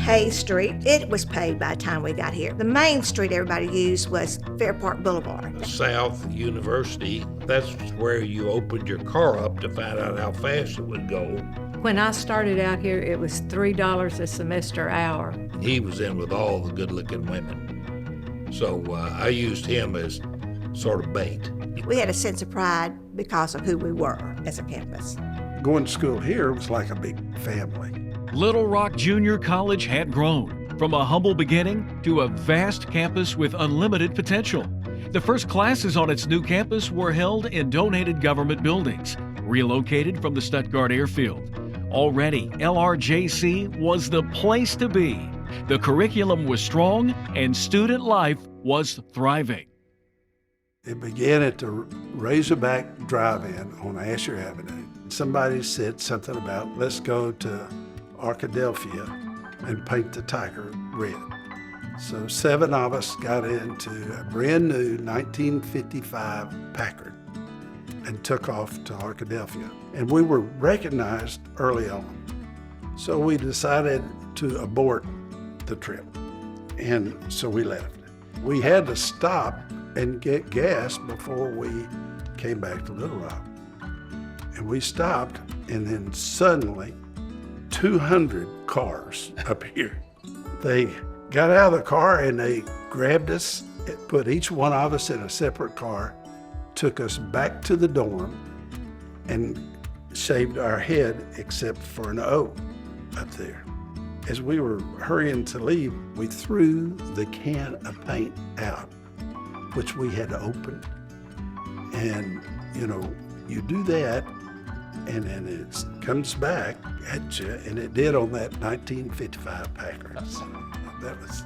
Hay Street. It was paved by the time we got here. The main street everybody used was Fair Park Boulevard. South University, that's where you opened your car up to find out how fast it would go. When I started out here, it was $3 a semester hour. He was in with all the good-looking women. So I used him as sort of bait. We had a sense of pride because of who we were as a campus. Going to school here was like a big family. Little Rock Junior College had grown from a humble beginning to a vast campus with unlimited potential. The first classes on its new campus were held in donated government buildings, relocated from the Stuttgart airfield. Already, LRJC was the place to be. The curriculum was strong and student life was thriving. It began at the Razorback Drive-In on Asher Avenue. Somebody said something about, let's go to Arkadelphia and paint the tiger red. So 7 of us got into a brand new 1955 Packard and took off to Arkadelphia. And we were recognized early on. So we decided to abort the trip. And so we left. We had to stop and get gas before we came back to Little Rock. And we stopped, and then suddenly 200 cars up here. They got out of the car and they grabbed us, put each one of us in a separate car, took us back to the dorm, and shaved our head except for an O up there. As we were hurrying to leave, we threw the can of paint out, which we had opened. And, you do that, and then it comes back at you, and it did on that 1955 Packard. So that was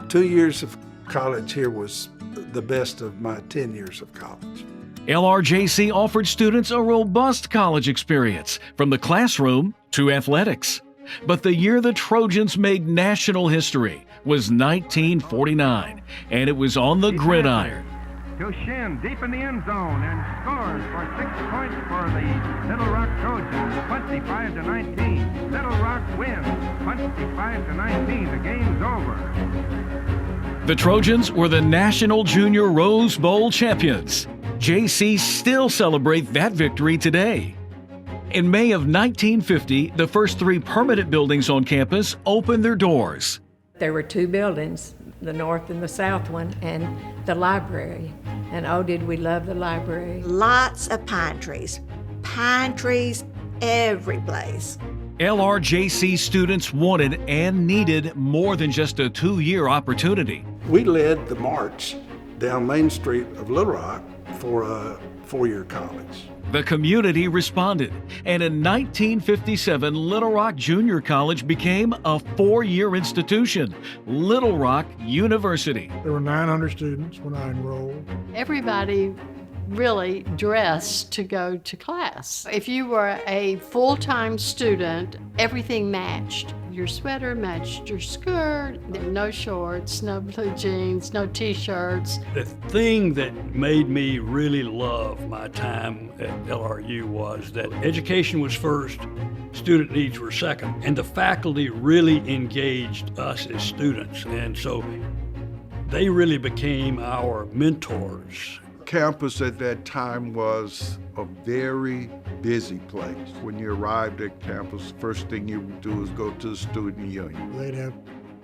2 years of college here was the best of my 10 years of college. LRJC offered students a robust college experience, from the classroom to athletics. But the year the Trojans made national history was 1949, and it was on the gridiron. To Shin deep in the end zone and scores for 6 points for the Little Rock Trojans, 25-19. Little Rock wins, 25-19. The game's over. The Trojans were the National Junior Rose Bowl champions. JC still celebrate that victory today. In May of 1950, the first 3 permanent buildings on campus opened their doors. There were 2 buildings, the north and the south one, and the library. And oh, did we love the library. Lots of pine trees every place. LRJC students wanted and needed more than just a 2-year opportunity. We led the march down Main Street of Little Rock for a 4-year college. The community responded, and in 1957, Little Rock Junior College became a 4-year institution, Little Rock University. There were 900 students when I enrolled. Everybody really dressed to go to class. If you were a full-time student, everything matched. Your sweater matched your skirt, no shorts, no blue jeans, no t-shirts. The thing that made me really love my time at LRU was that education was first, student needs were second, and the faculty really engaged us as students, and so they really became our mentors. Campus at that time was a very busy place. When you arrived at campus, first thing you would do is go to the student union. They'd have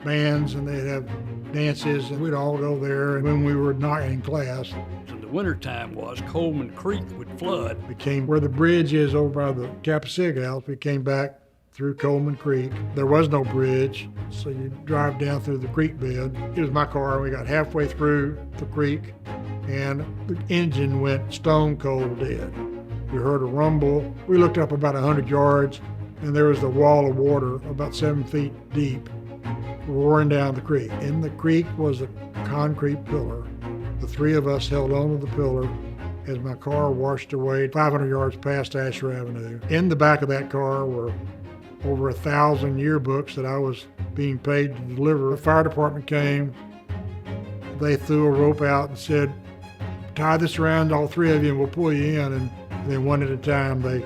bands and they'd have dances, and we'd all go there when we were not in class. In the wintertime was Coleman Creek would flood. We came where the bridge is over by the Capasiga House. We came back through Coleman Creek. There was no bridge, so you drive down through the creek bed. It was my car, and we got halfway through the creek, and the engine went stone cold dead. We heard a rumble. We looked up about 100 yards, and there was a wall of water about 7 feet deep roaring down the creek. In the creek was a concrete pillar. The 3 of us held onto the pillar as my car washed away 500 yards past Asher Avenue. In the back of that car were over 1,000 yearbooks that I was being paid to deliver. The fire department came. They threw a rope out and said, tie this around all 3 of you and we'll pull you in. And then one at a time, they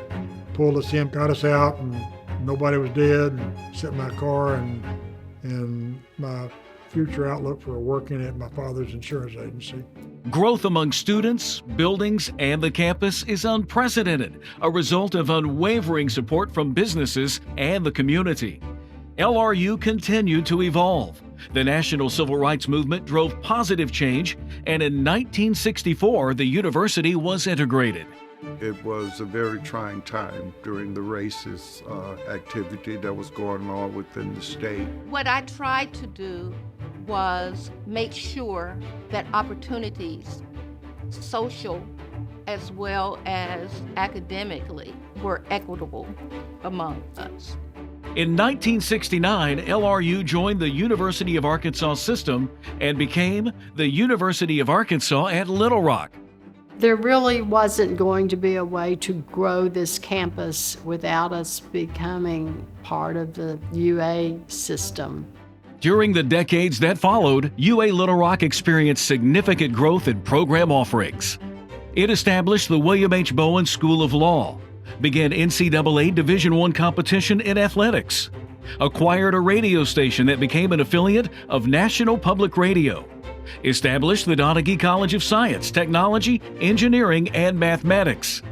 pulled us in, got us out, and nobody was dead, except my car, and and my future outlook for working at my father's insurance agency. Growth among students, buildings, and the campus is unprecedented, a result of unwavering support from businesses and the community. LRU continued to evolve. The National Civil Rights Movement drove positive change, and in 1964, the university was integrated. It was a very trying time during the racist activity that was going on within the state. What I tried to do was make sure that opportunities, social as well as academically, were equitable among us. In 1969, LRU joined the University of Arkansas system and became the University of Arkansas at Little Rock. There really wasn't going to be a way to grow this campus without us becoming part of the UA system. During the decades that followed, UA Little Rock experienced significant growth in program offerings. It established the William H. Bowen School of Law, began NCAA Division I competition in athletics, acquired a radio station that became an affiliate of National Public Radio, established the Donaghy College of Science, Technology, Engineering, and Mathematics,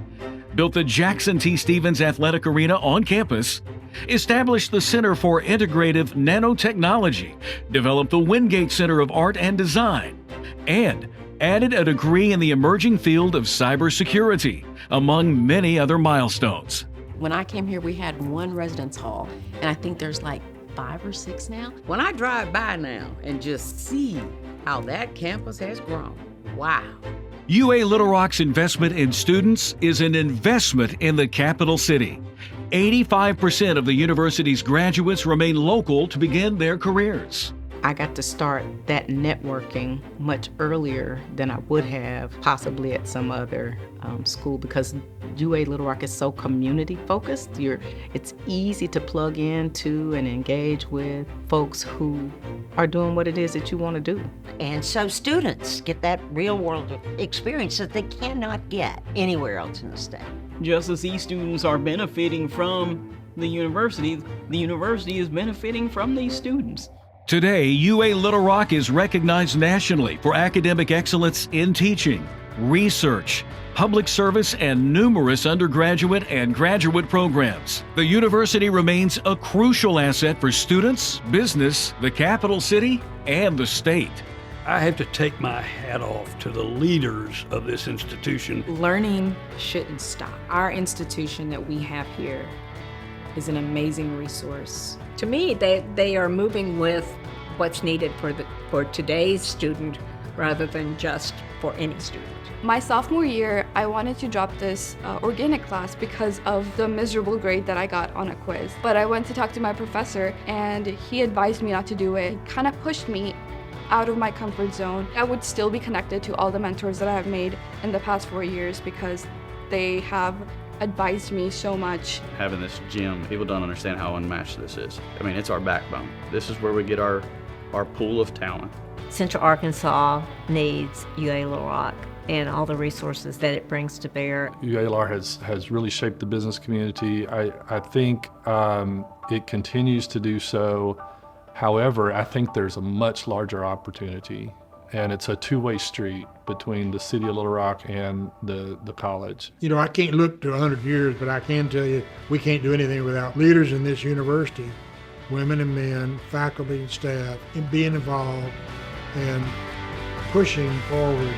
built the Jackson T. Stevens Athletic Arena on campus, established the Center for Integrative Nanotechnology, developed the Wingate Center of Art and Design, and added a degree in the emerging field of cybersecurity, among many other milestones. When I came here, we had one residence hall, and I think there's like 5 or 6 now. When I drive by now and just see how that campus has grown, wow. UA Little Rock's investment in students is an investment in the capital city. 85% of the university's graduates remain local to begin their careers. I got to start that networking much earlier than I would have possibly at some other school, because UA Little Rock is so community focused. It's easy to plug into and engage with folks who are doing what it is that you want to do. And so students get that real world experience that they cannot get anywhere else in the state. Just as these students are benefiting from the university is benefiting from these students. Today, UA Little Rock is recognized nationally for academic excellence in teaching, research, public service, and numerous undergraduate and graduate programs. The university remains a crucial asset for students, business, the capital city, and the state. I have to take my hat off to the leaders of this institution. Learning shouldn't stop. Our institution that we have here is an amazing resource. To me, they are moving with what's needed for today's student rather than just for any student. My sophomore year, I wanted to drop this organic class because of the miserable grade that I got on a quiz. But I went to talk to my professor and he advised me not to do it. He kind of pushed me out of my comfort zone. I would still be connected to all the mentors that I have made in the past 4 years because they have advised me so much. Having this gym, people don't understand how unmatched this is. I mean, it's our backbone. This is where we get our pool of talent. Central Arkansas needs UA Little Rock and all the resources that it brings to bear. UALR has really shaped the business community. I think it continues to do so. However, I think there's a much larger opportunity, and it's a two-way street between the city of Little Rock and the college. You know, I can't look to 100 years, but I can tell you we can't do anything without leaders in this university, women and men, faculty and staff, and being involved and pushing forward